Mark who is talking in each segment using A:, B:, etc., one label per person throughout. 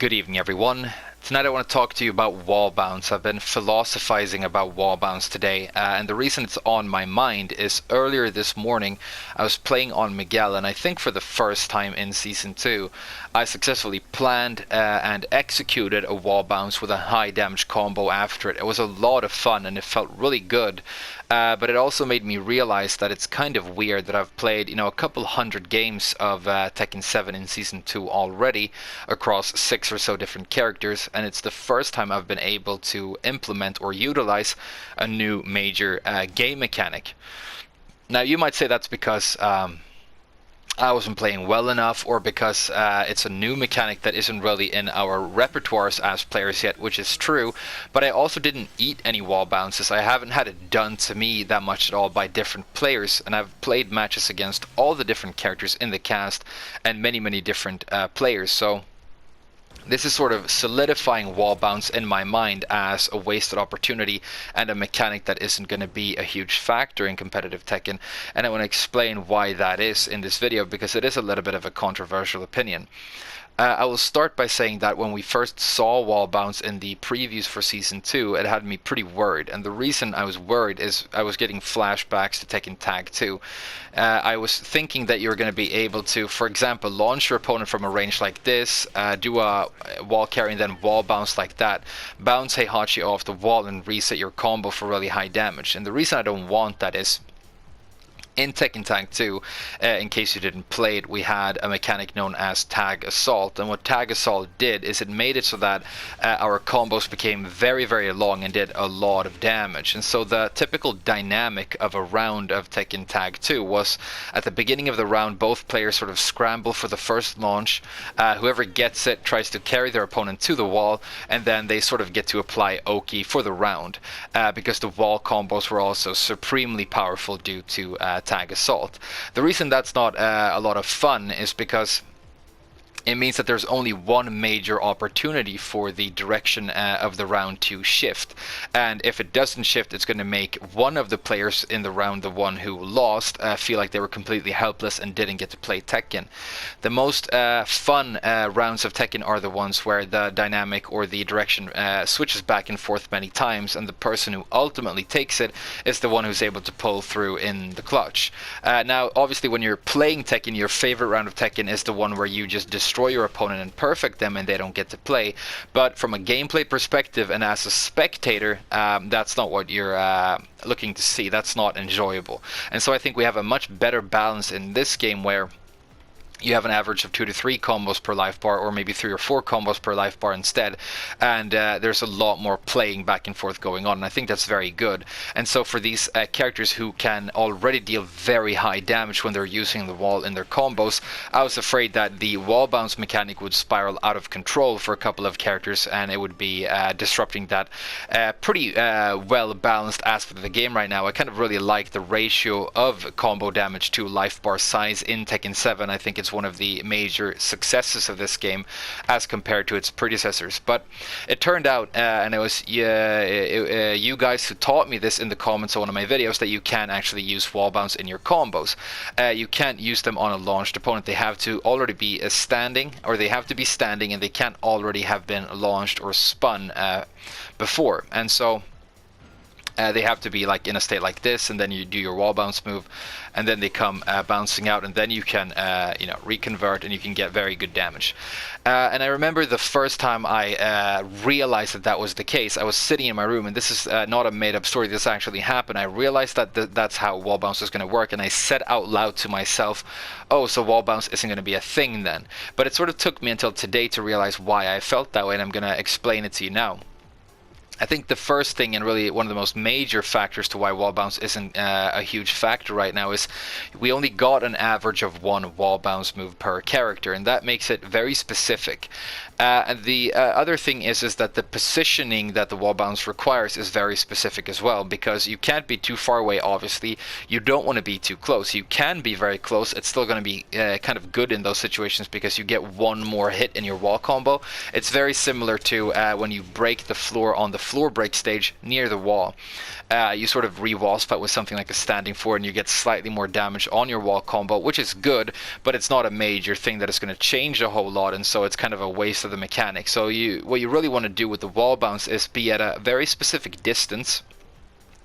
A: Good evening, everyone. Tonight I want to talk to you about wall bounce. I've been philosophizing about wall bounce today, and the reason it's on my mind is earlier this morning I was playing on Miguel, and I think for the first time in Season 2 I successfully planned and executed a wall bounce with a high damage combo after it. It was a lot of fun and it felt really good. But it also made me realize that it's kind of weird that I've played, a couple hundred games of Tekken 7 in Season 2 already across 6 or so different characters, and it's the first time I've been able to implement or utilize a new major game mechanic. Now, you might say that's because I wasn't playing well enough, or because it's a new mechanic that isn't really in our repertoires as players yet, which is true, but I also didn't eat any wall bounces. I haven't had it done to me that much at all by different players, and I've played matches against all the different characters in the cast and many different players, so this is sort of solidifying wall bounce in my mind as a wasted opportunity and a mechanic that isn't going to be a huge factor in competitive Tekken, and I want to explain why that is in this video because it is a little bit of a controversial opinion. I will start by saying that when we first saw wall bounce in the previews for Season 2, it had me pretty worried, and the reason I was worried is I was getting flashbacks to Tekken Tag 2. I was thinking that you're going to be able to, for example, launch your opponent from a range like this, do a wall carry and then wall bounce like that, bounce Heihachi off the wall and reset your combo for really high damage. And the reason I don't want that is in Tekken Tag 2, in case you didn't play it, we had a mechanic known as Tag Assault, and what Tag Assault did is it made it so that our combos became very long and did a lot of damage. And so the typical dynamic of a round of Tekken Tag 2 was at the beginning of the round both players sort of scramble for the first launch, whoever gets it tries to carry their opponent to the wall, and then they sort of get to apply Oki for the round, because the wall combos were also supremely powerful due to Tag Assault. The reason that's not a lot of fun is because it means that there's only one major opportunity for the direction of the round to shift. And if it doesn't shift, it's going to make one of the players in the round, the one who lost, feel like they were completely helpless and didn't get to play Tekken. The most fun rounds of Tekken are the ones where the dynamic or the direction switches back and forth many times, and the person who ultimately takes it is the one who's able to pull through in the clutch. Now, obviously, when you're playing Tekken, your favorite round of Tekken is the one where you just destroy your opponent and perfect them and they don't get to play. But from a gameplay perspective and as a spectator, that's not what you're looking to see. That's not enjoyable. And so I think we have a much better balance in this game where you have an average of 2 to 3 combos per life bar, or maybe 3 or 4 combos per life bar instead, and there's a lot more playing back and forth going on, and I think that's very good. And so for these characters who can already deal very high damage when they're using the wall in their combos, I was afraid that the wall bounce mechanic would spiral out of control for a couple of characters, and it would be disrupting that pretty well balanced aspect of the game right now. I kind of really like the ratio of combo damage to life bar size in Tekken 7. I think it's one of the major successes of this game as compared to its predecessors. But it turned out, and it was you guys who taught me this in the comments on one of my videos, that you can actually use wall bounce in your combos. You can't use them on a launched opponent. They have to already be standing, or they have to be standing, and they can't already have been launched or spun before. And so they have to be like in a state like this, and then you do your wall bounce move, and then they come bouncing out, and then you can reconvert, and you can get very good damage. And I remember the first time I realized that that was the case. I was sitting in my room, and this is not a made-up story. This actually happened. I realized that that's how wall bounce is going to work, and I said out loud to myself, "Oh, so wall bounce isn't going to be a thing then." But it sort of took me until today to realize why I felt that way, and I'm going to explain it to you now. I think the first thing, and really one of the most major factors to why wall bounce isn't a huge factor right now, is we only got an average of 1 wall bounce move per character, and that makes it very specific. And the other thing is that the positioning that the wall bounce requires is very specific as well, because you can't be too far away, obviously. You don't want to be too close. You can be very close. It's still going to be kind of good in those situations because you get one more hit in your wall combo. It's very similar to when you break the floor on the floor break stage near the wall. You sort of re-wall spot with something like a standing forward, and you get slightly more damage on your wall combo, which is good, but it's not a major thing that is going to change a whole lot, and so it's kind of a waste of the mechanic. So what you really want to do with the wall bounce is be at a very specific distance.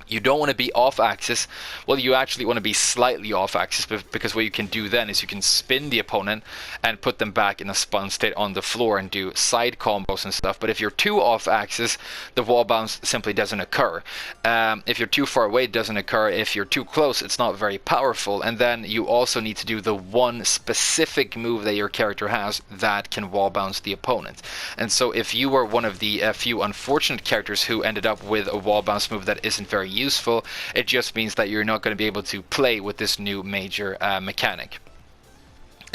A: You don't want to be off axis. Well, you actually want to be slightly off axis, because what you can do then is you can spin the opponent and put them back in a spun state on the floor and do side combos and stuff. But if you're too off axis, the wall bounce simply doesn't occur. If you're too far away, it doesn't occur. If you're too close, it's not very powerful. And then you also need to do the one specific move that your character has that can wall bounce the opponent. And so if you were one of the few unfortunate characters who ended up with a wall bounce move that isn't very useful, it just means that you're not going to be able to play with this new major mechanic.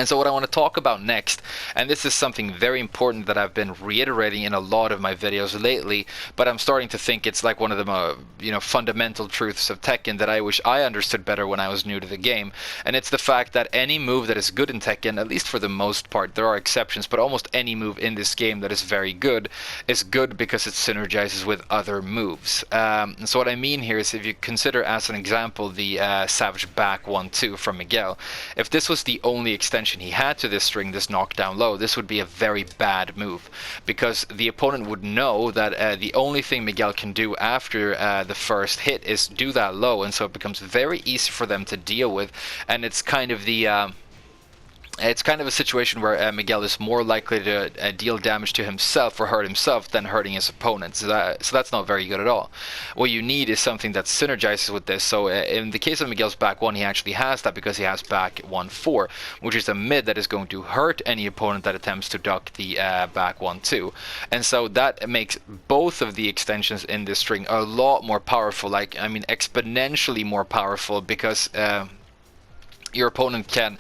A: And so what I want to talk about next, and this is something very important that I've been reiterating in a lot of my videos lately, but I'm starting to think it's like one of the fundamental truths of Tekken that I wish I understood better when I was new to the game. And it's the fact that any move that is good in Tekken, at least for the most part, there are exceptions, but almost any move in this game that is very good is good because it synergizes with other moves. And so what I mean here is, if you consider as an example the Savage Back 1-2 from Miguel, if this was the only extension he had to this string, this knockdown low, this would be a very bad move, because the opponent would know that the only thing Miguel can do after the first hit is do that low, and so it becomes very easy for them to deal with. And it's kind of the it's kind of a situation where Miguel is more likely to deal damage to himself or hurt himself than hurting his opponent. So that's not very good at all. What you need is something that synergizes with this. So in the case of Miguel's back 1, he actually has that because he has back 1-4, which is a mid that is going to hurt any opponent that attempts to duck the back 1-2. And so that makes both of the extensions in this string a lot more powerful, exponentially more powerful, because your opponent can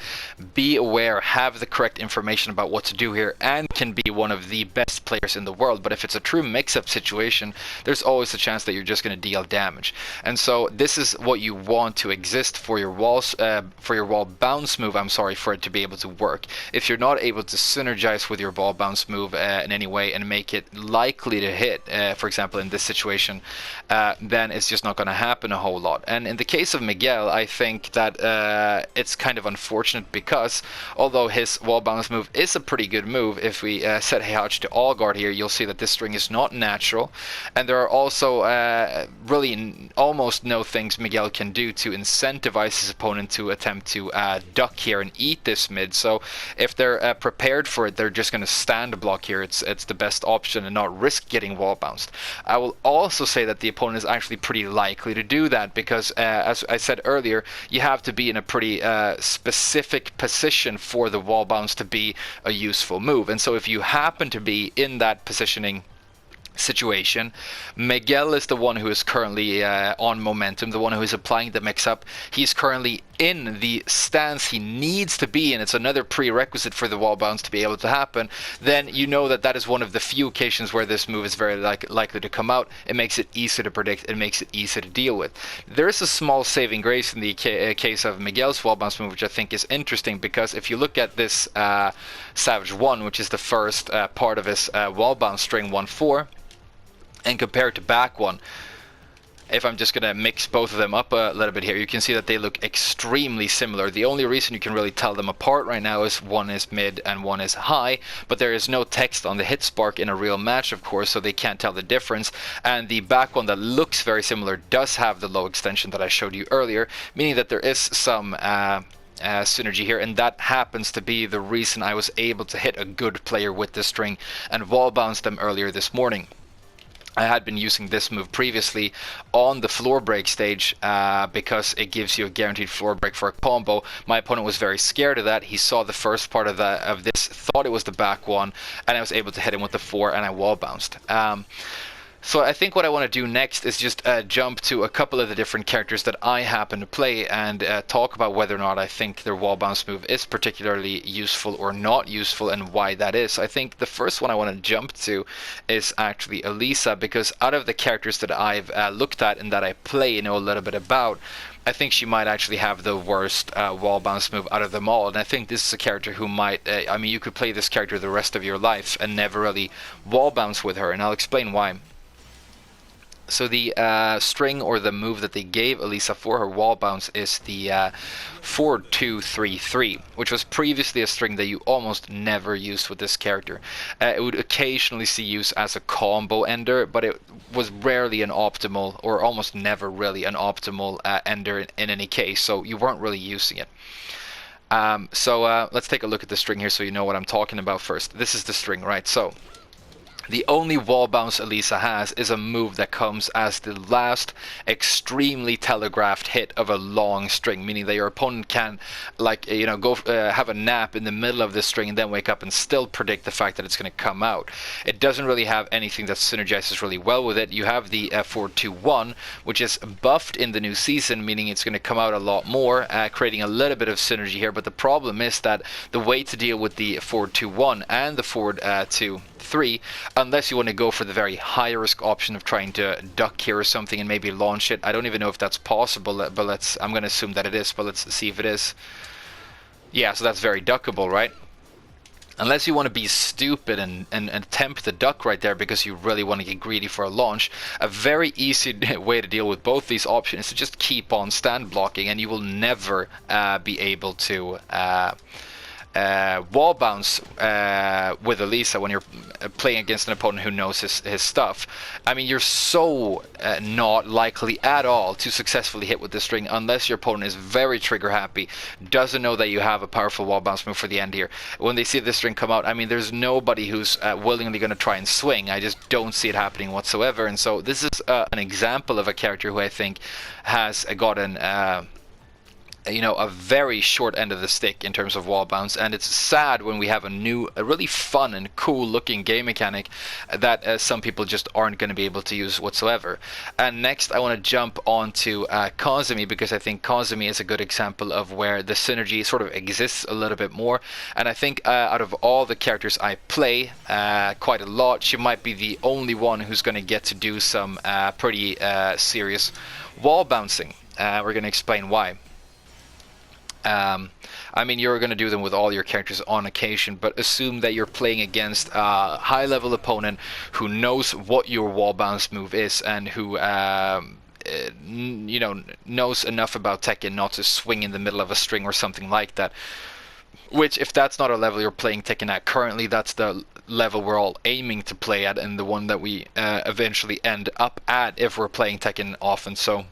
A: be aware, have the correct information about what to do here, and can be one of the best players in the world. But if it's a true mix-up situation, there's always a chance that you're just going to deal damage. And so this is what you want to exist for your walls, for your wall bounce move. for it to be able to work. If you're not able to synergize with your wall bounce move in any way and make it likely to hit, for example in this situation, then it's just not going to happen a whole lot. And in the case of Miguel, I think that it's kind of unfortunate, because although his wall bounce move is a pretty good move, if we set Heihachi to all guard here, you'll see that this string is not natural, and there are also really almost no things Miguel can do to incentivize his opponent to attempt to duck here and eat this mid. So if they're prepared for it, they're just going to stand block here. It's the best option and not risk getting wall bounced. I will also say that the opponent is actually pretty likely to do that, because as I said earlier, you have to be in a pretty specific position for the wall bounce to be a useful move. And so if you happen to be in that positioning situation, Miguel is the one who is currently on momentum, the one who is applying the mix-up. He's currently in the stance he needs to be in. It's another prerequisite for the wall bounce to be able to happen. Then you know that that is one of the few occasions where this move is very likely to come out. It makes it easier to predict. It makes it easier to deal with. There is a small saving grace in the case of Miguel's wall bounce move, which I think is interesting, because if you look at this Savage 1, which is the first part of his wall bounce string 1-4, and compare it to back 1, if I'm just going to mix both of them up a little bit here, you can see that they look extremely similar. The only reason you can really tell them apart right now is one is mid and one is high, but there is no text on the hit spark in a real match, of course, so they can't tell the difference. And the back one that looks very similar does have the low extension that I showed you earlier, meaning that there is some synergy here, and that happens to be the reason I was able to hit a good player with this string and wall bounce them earlier this morning. I had been using this move previously on the floor break stage because it gives you a guaranteed floor break for a combo. My opponent was very scared of that. He saw the first part of this, thought it was the back one, and I was able to hit him with the 4, and I wall bounced. So I think what I want to do next is just jump to a couple of the different characters that I happen to play and talk about whether or not I think their wall bounce move is particularly useful or not useful, and why that is. I think the first one I want to jump to is actually ELISA, because out of the characters that I've looked at and that I play and know a little bit about, I think she might actually have the worst wall bounce move out of them all. And I think this is a character who might, you could play this character the rest of your life and never really wall bounce with her, and I'll explain why. So the string or the move that they gave ELISA for her wall bounce is the 4-2-3-3, which was previously a string that you almost never used with this character. It would occasionally see use as a combo ender, but it was rarely an optimal, or almost never really an optimal ender in any case, so you weren't really using it. So let's take a look at the string here so you know what I'm talking about first. This is the string, right? So the only wall bounce ELISA has is a move that comes as the last extremely telegraphed hit of a long string, meaning that your opponent can, like, go have a nap in the middle of the string and then wake up and still predict the fact that it's going to come out. It doesn't really have anything that synergizes really well with it. You have the 4-2-1, which is buffed in the new season, meaning it's going to come out a lot more, creating a little bit of synergy here. But the problem is that the way to deal with the 4-2-1 and the 4-2-3, unless you want to go for the very high risk option of trying to duck here or something and maybe launch it. I don't even know if that's possible, but I'm going to assume that it is, but let's see if it is. Yeah, so that's very duckable, right? Unless you want to be stupid and attempt the duck right there because you really want to get greedy for a launch, a very easy way to deal with both these options is to just keep on stand blocking, and you will never be able to wall bounce with ELISA when you're playing against an opponent who knows his stuff. I mean, you're so not likely at all to successfully hit with this string unless your opponent is very trigger happy, doesn't know that you have a powerful wall bounce move for the end here. When they see this string come out, I mean, there's nobody who's willingly going to try and swing. I just don't see it happening whatsoever. And so this is an example of a character who I think has gotten a very short end of the stick in terms of wall bounce, and it's sad when we have a really fun and cool looking game mechanic that some people just aren't going to be able to use whatsoever. And next I want to jump on to Qasimi, because I think Qasimi is a good example of where the synergy sort of exists a little bit more, and I think out of all the characters I play quite a lot, she might be the only one who's going to get to do some pretty serious wall bouncing. We're going to explain why. I mean, you're going to do them with all your characters on occasion, but assume that you're playing against a high-level opponent who knows what your wall bounce move is and who knows enough about Tekken not to swing in the middle of a string or something like that. Which, if that's not a level you're playing Tekken at currently, that's the level we're all aiming to play at, and the one that we eventually end up at if we're playing Tekken often. So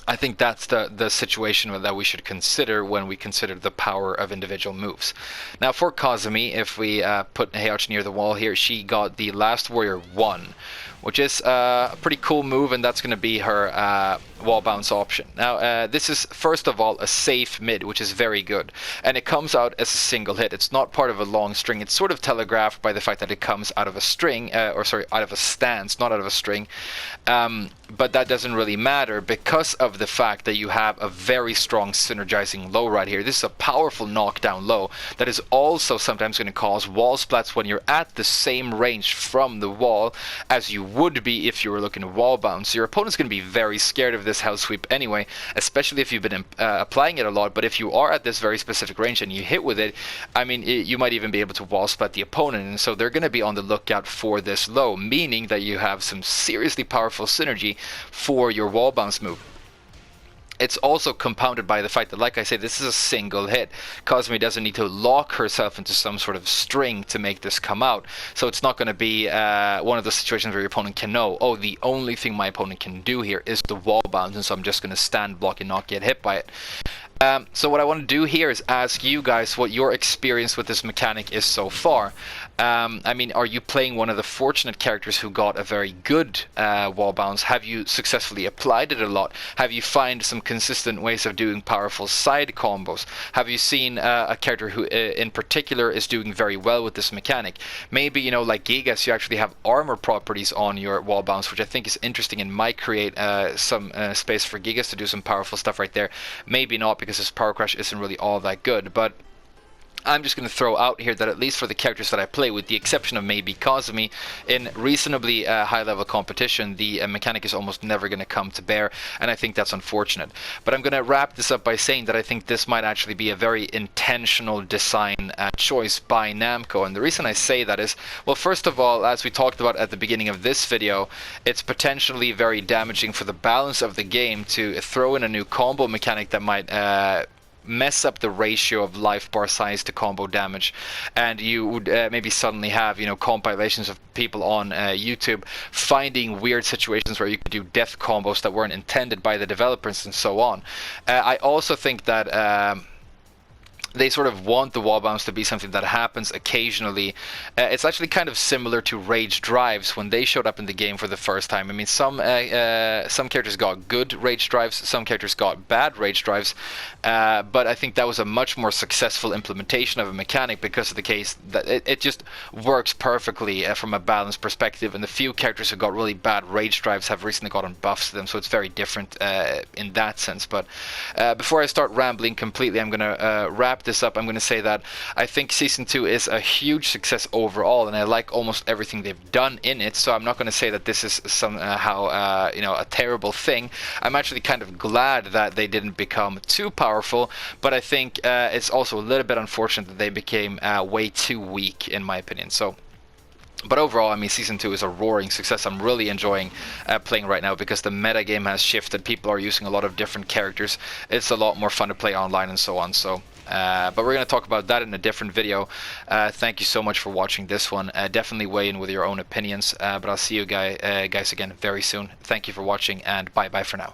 A: I think that's the situation that we should consider when we consider the power of individual moves. Now for Qasimi, if we put Heihachi near the wall here, she got the Last Warrior 1, which is a pretty cool move, and that's going to be her wall bounce option. Now this is first of all a safe mid, which is very good, and it comes out as a single hit. It's not part of a long string. It's sort of telegraphed by the fact that it comes out of a string, out of a stance, not out of a string. But that doesn't really matter because of the fact that you have a very strong synergizing low right here. This is a powerful knockdown low that is also sometimes going to cause wall splats when you're at the same range from the wall as you would be if you were looking to wall bounce. Your opponent's going to be very scared of this house sweep anyway, especially if you've been applying it a lot. But if you are at this very specific range and you hit with it, I mean, you might even be able to wall splat the opponent, and so they're going to be on the lookout for this low, meaning that you have some seriously powerful synergy for your wall bounce move. It's also compounded by the fact that, like I said, this is a single hit. Qasimi doesn't need to lock herself into some sort of string to make this come out. So it's not going to be one of those situations where your opponent can know, oh, the only thing my opponent can do here is the wall bounce, and so I'm just going to stand block and not get hit by it. So what I want to do here is ask you guys what your experience with this mechanic is so far. I mean, are you playing one of the fortunate characters who got a very good wall bounce? Have you successfully applied it a lot? Have you found some consistent ways of doing powerful side combos? Have you seen a character who in particular is doing very well with this mechanic? Maybe, like Gigas, you actually have armor properties on your wall bounce, which I think is interesting and might create some space for Gigas to do some powerful stuff right there. Maybe not, because his power crash isn't really all that good, but I'm just going to throw out here that at least for the characters that I play, with the exception of maybe Qasimi, in reasonably high-level competition, the mechanic is almost never going to come to bear, and I think that's unfortunate. But I'm going to wrap this up by saying that I think this might actually be a very intentional design choice by Namco, and the reason I say that is, well, first of all, as we talked about at the beginning of this video, it's potentially very damaging for the balance of the game to throw in a new combo mechanic that might mess up the ratio of life bar size to combo damage, and you would maybe suddenly have, you know, compilations of people on YouTube finding weird situations where you could do death combos that weren't intended by the developers and so on. I also think that they sort of want the wall bounce to be something that happens occasionally. It's actually kind of similar to rage drives when they showed up in the game for the first time. I mean, some characters got good rage drives, some characters got bad rage drives, but I think that was a much more successful implementation of a mechanic because of the case that it just works perfectly from a balance perspective, and the few characters who got really bad rage drives have recently gotten buffs to them, so it's very different in that sense. But before I start rambling completely, I'm going to wrap this up. I'm going to say that I think Season 2 is a huge success overall, and I like almost everything they've done in it, so I'm not going to say that this is somehow you know, a terrible thing. I'm actually kind of glad that they didn't become too powerful, but I think it's also a little bit unfortunate that they became way too weak, in my opinion. So, but overall, I mean, Season 2 is a roaring success. I'm really enjoying playing right now because the meta game has shifted. People are using a lot of different characters. It's a lot more fun to play online and so on. So, but we're going to talk about that in a different video. Thank you so much for watching this one. Definitely weigh in with your own opinions. But I'll see you guys again very soon. Thank you for watching, and bye-bye for now.